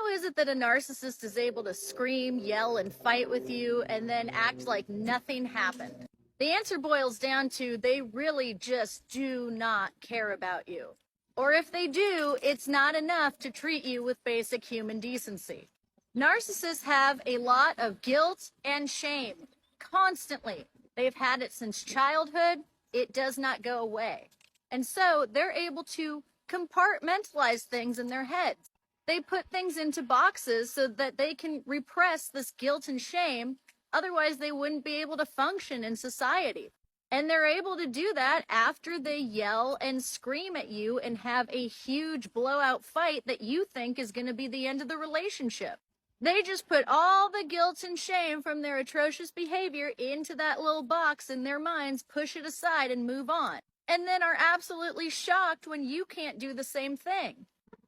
How is it that a narcissist is able to scream, yell, and fight with you and then act like nothing happened? The answer boils down to they really just do not care about you. Or if they do, it's not enough to treat you with basic human decency. Narcissists have a lot of guilt and shame constantly. They've had it since childhood. It does not go away. And so they're able to compartmentalize things in their heads. They put things into boxes so that they can repress this guilt and shame. Otherwise, they wouldn't be able to function in society. And they're able to do that after they yell and scream at you and have a huge blowout fight that you think is going to be the end of the relationship. They just put all the guilt and shame from their atrocious behavior into that little box in their minds, push it aside and move on. And then are absolutely shocked when you can't do the same thing.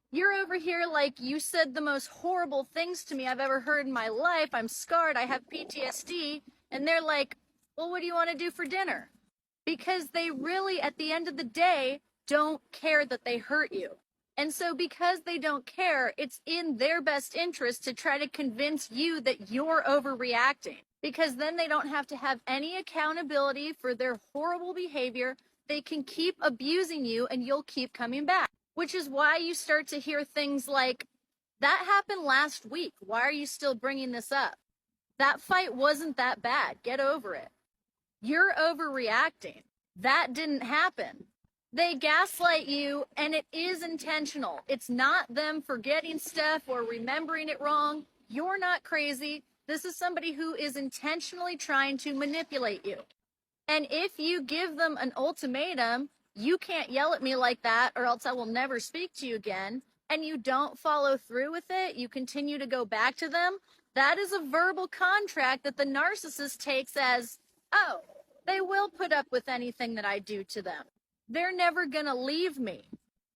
You're over here like, you said the most horrible things to me I've ever heard in my life. I'm scarred. I have PTSD. And they're like, well, what do you want to do for dinner? Because they really, at the end of the day, don't care that they hurt you. And so because they don't care, it's in their best interest to try to convince you that you're overreacting. Because then they don't have to have any accountability for their horrible behavior. They can keep abusing you and you'll keep coming back. Which is why you start to hear things like, that happened last week. Why are you still bringing this up? That fight wasn't that bad. Get over it. You're overreacting. That didn't happen. They gaslight you, and it is intentional. It's not them forgetting stuff or remembering it wrong. You're not crazy. This is somebody who is intentionally trying to manipulate you. And if you give them an ultimatum, you can't yell at me like that or else I will never speak to you again, and you don't follow through with it, you continue to go back to them, that is a verbal contract that the narcissist takes as, oh, they will put up with anything that I do to them. They're never going to leave me.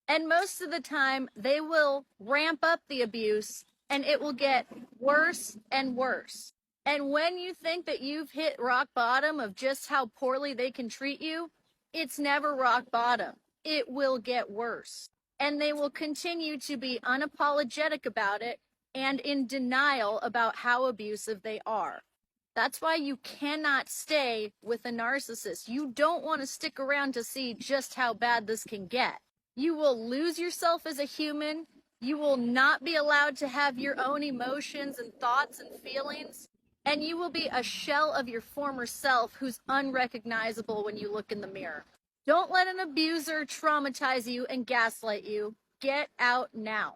And most of the time, they will ramp up the abuse and it will get worse and worse. And when you think that you've hit rock bottom of just how poorly they can treat you, it's never rock bottom. It will get worse. And they will continue to be unapologetic about it and in denial about how abusive they are. That's why you cannot stay with a narcissist. You don't want to stick around to see just how bad this can get. You will lose yourself as a human. You will not be allowed to have your own emotions and thoughts and feelings. And you will be a shell of your former self who's unrecognizable when you look in the mirror. Don't let an abuser traumatize you and gaslight you. Get out now.